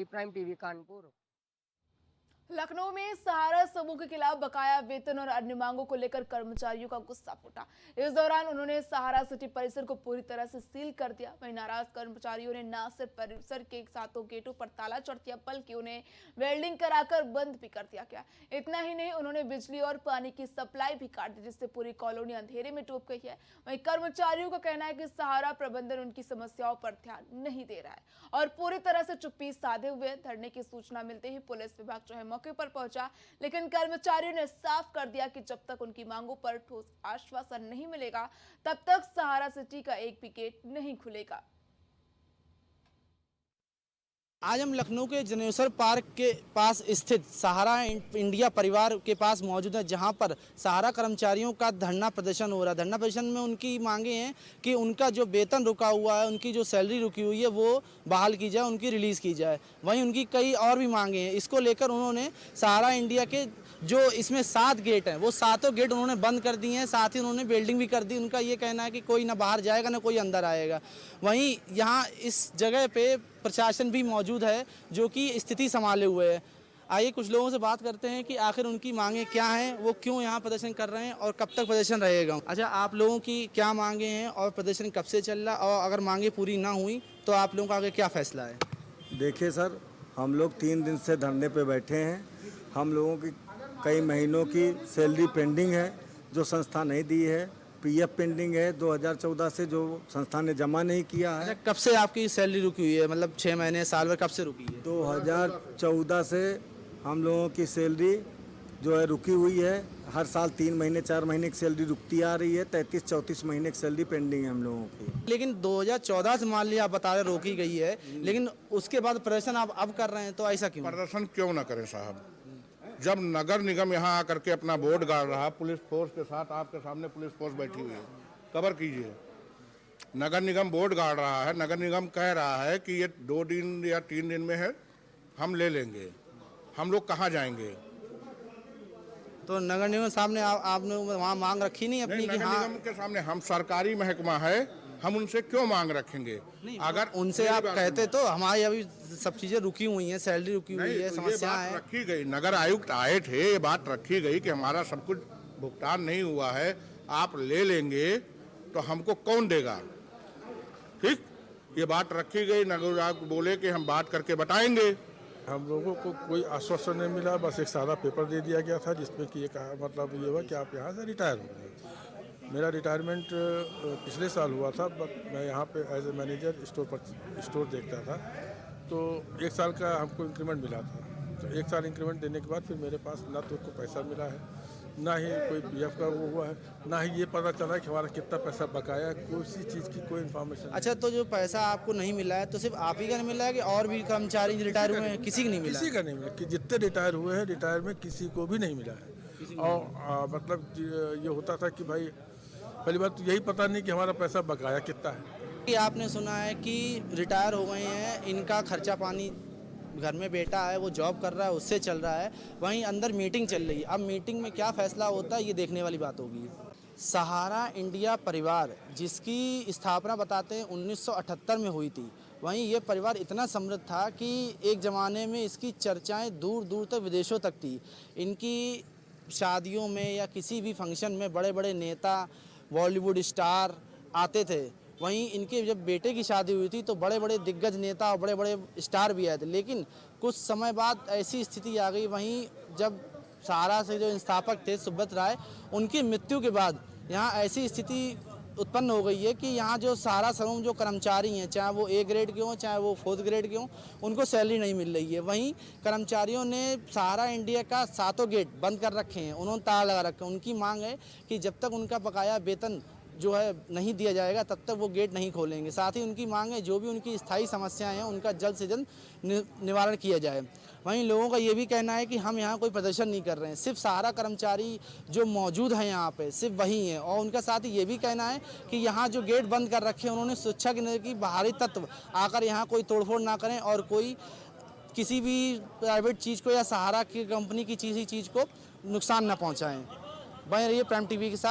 Prime TV Kanpur. Lucknow में सहारा समूह के खिलाफ बकाया वेतन और अन्य मांगों को लेकर कर्मचारियों का गुस्सा फूटा। इस दौरान उन्होंने सहारा सिटी परिसर को पूरी तरह से सील कर दिया। वहीं नाराज कर्मचारियों ने न सिर्फ परिसर के सातों गेटों पर ताला चढ़ दिया, बल्कि उन्हें वेल्डिंग कराकर बंद भी कर दिया गया। इतना ही नहीं, उन्होंने बिजली और पानी की सप्लाई भी काट दी, जिससे पूरी कॉलोनी अंधेरे में डूब गई है। वहीं कर्मचारियों का कहना है कि सहारा प्रबंधन उनकी समस्याओं पर ध्यान नहीं दे रहा है और पूरी तरह से चुप्पी साधे हुए। धरने की सूचना मिलते ही पुलिस विभाग जो है मौके पर पहुंचा, लेकिन कर्मचारियों ने साफ कर दिया कि जब तक उनकी मांगों पर ठोस आश्वासन नहीं मिलेगा, तब तक सहारा सिटी का एक भी गेट नहीं खुलेगा। आज हम लखनऊ के जनेश्वर पार्क के पास स्थित सहारा इंडिया परिवार के पास मौजूद है, जहां पर सहारा कर्मचारियों का धरना प्रदर्शन हो रहा है। धरना प्रदर्शन में उनकी मांगे हैं कि उनका जो वेतन रुका हुआ है, उनकी जो सैलरी रुकी हुई है, वो बहाल की जाए, उनकी रिलीज़ की जाए। वहीं उनकी कई और भी मांगे हैं। इसको लेकर उन्होंने सहारा इंडिया के जो इसमें 7 गेट हैं, वो सातों गेट उन्होंने बंद कर दिए हैं। साथ ही उन्होंने बिल्डिंग भी कर दी। उनका ये कहना है कि कोई ना बाहर जाएगा ना कोई अंदर आएगा। वहीं यहाँ इस जगह पे प्रशासन भी मौजूद है, जो कि स्थिति संभाले हुए है। आइए कुछ लोगों से बात करते हैं कि आखिर उनकी मांगे क्या हैं, वो क्यों यहाँ प्रदर्शन कर रहे हैं और कब तक प्रदर्शन रहेगा। अच्छा, आप लोगों की क्या मांगे हैं और प्रदर्शन कब से चल रहा है, और अगर मांगे पूरी ना हुई तो आप लोगों का आगे क्या फैसला है? देखिए सर, हम लोग 3 दिन से धरने पे बैठे हैं। हम लोगों की कई महीनों की सैलरी पेंडिंग है, जो संस्था नहीं दी है। पीएफ पेंडिंग है 2014 से, जो संस्था ने जमा नहीं किया है। अच्छा, कब से आपकी सैलरी रुकी हुई है? मतलब 6 महीने, साल भर, कब से रुकी है? 2014 से हम लोगों की सैलरी जो है रुकी हुई है। हर साल 3 महीने 4 महीने की सैलरी रुकती आ रही है। 33-34 महीने की सैलरी पेंडिंग है हम लोगों की। लेकिन 2014 से मान लिया आप बता रहे रोकी गई है, लेकिन उसके बाद प्रदर्शन आप अब कर रहे हैं, तो ऐसा क्यों? प्रदर्शन क्यों ना करें साहब? जब नगर निगम यहाँ आकर के अपना बोर्ड गाड़ रहा, पुलिस फोर्स के साथ आपके सामने पुलिस फोर्स बैठी हुई है, कवर कीजिए। नगर निगम बोर्ड गाड़ रहा है, नगर निगम कह रहा है कि ये 2 दिन या 3 दिन में है, हम ले लेंगे। हम लोग कहाँ जाएंगे? तो नगर निगम सामने आपने वहाँ मांग रखी नहीं अपनी? नगर निगम के सामने हम सरकारी महकमा है, हम उनसे क्यों मांग रखेंगे? अगर उनसे आप कहते तो हमारी अभी सब चीजें रुकी हुई हैं, सैलरी रुकी हुई है, समस्या है। रखी गई, नगर आयुक्त आए थे, ये बात रखी गई कि हमारा सब कुछ भुगतान नहीं हुआ है, आप ले लेंगे तो हमको कौन देगा? ठीक, ये बात रखी गई। नगर आयुक्त बोले कि हम बात करके बताएंगे। हम लोगों को कोई आश्वासन नहीं मिला, बस एक सादा पेपर दे दिया गया था, जिसमें कि ये कहा, मतलब ये हुआ कि आप यहाँ से रिटायर हो गए। मेरा रिटायरमेंट पिछले साल हुआ था, बट मैं यहाँ पे एज ए मैनेजर स्टोर देखता था। तो 1 साल का हमको इंक्रीमेंट मिला था। तो 1 साल इंक्रीमेंट देने के बाद फिर मेरे पास ना तो को पैसा मिला है, ना ही कोई पीएफ का वो हुआ है, ना ही ये पता चला कि हमारा कितना पैसा बकाया है। किसी चीज़ की कोई इन्फॉर्मेशन। अच्छा, तो जो पैसा आपको नहीं मिला है, तो सिर्फ आप ही का नहीं मिला है कि और भी कर्मचारी रिटायर हुए हैं, किसी को नहीं मिला? किसी का नहीं मिला, कि जितने रिटायर हुए हैं, रिटायर में किसी को भी नहीं मिला है। और मतलब ये होता था कि भाई, पहली बात तो यही पता नहीं कि हमारा पैसा बकाया कितना है। आपने सुना है कि रिटायर हो गए हैं, इनका खर्चा पानी, घर में बेटा है वो जॉब कर रहा है, उससे चल रहा है। वहीं अंदर मीटिंग चल रही है। अब मीटिंग में क्या फैसला होता है, ये देखने वाली बात होगी। सहारा इंडिया परिवार, जिसकी स्थापना बताते हैं 1978 में हुई थी, वहीं ये परिवार इतना समृद्ध था कि एक ज़माने में इसकी चर्चाएं दूर दूर तक, विदेशों तक थी। इनकी शादियों में या किसी भी फंक्शन में बड़े बड़े नेता, बॉलीवुड स्टार आते थे। वहीं इनके जब बेटे की शादी हुई थी तो बड़े बड़े दिग्गज नेता और बड़े बड़े स्टार भी आए थे। लेकिन कुछ समय बाद ऐसी स्थिति आ गई, वहीं जब सहारा से जो संस्थापक थे सुब्रत राय, उनकी मृत्यु के बाद यहाँ ऐसी स्थिति उत्पन्न हो गई है कि यहाँ जो सहारा समूह जो कर्मचारी हैं, चाहे वो A ग्रेड के हों, चाहे वो 4th ग्रेड के हों, उनको सैलरी नहीं मिल रही है। वहीं कर्मचारियों ने सहारा इंडिया का 7 गेट बंद कर रखे हैं, उन्होंने ताला लगा रखे हैं। उनकी मांग है कि जब तक उनका बकाया वेतन जो है नहीं दिया जाएगा, तब तक वो गेट नहीं खोलेंगे। साथ ही उनकी मांग है जो भी उनकी स्थायी समस्याएं हैं, उनका जल्द से जल्द निवारण किया जाए। वहीं लोगों का ये भी कहना है कि हम यहाँ कोई प्रदर्शन नहीं कर रहे हैं, सिर्फ सहारा कर्मचारी जो मौजूद हैं यहाँ पे सिर्फ वही हैं। और उनका साथ ही ये भी कहना है कि यहाँ जो गेट बंद कर रखे हैं, उन्होंने सुरक्षा की बाहरी तत्व आकर यहाँ कोई तोड़फोड़ ना करें और कोई किसी भी प्राइवेट चीज़ को या सहारा की कंपनी की चीज़ को नुकसान ना पहुँचाएँ। वहीं रहिए प्राइम टीवी के साथ।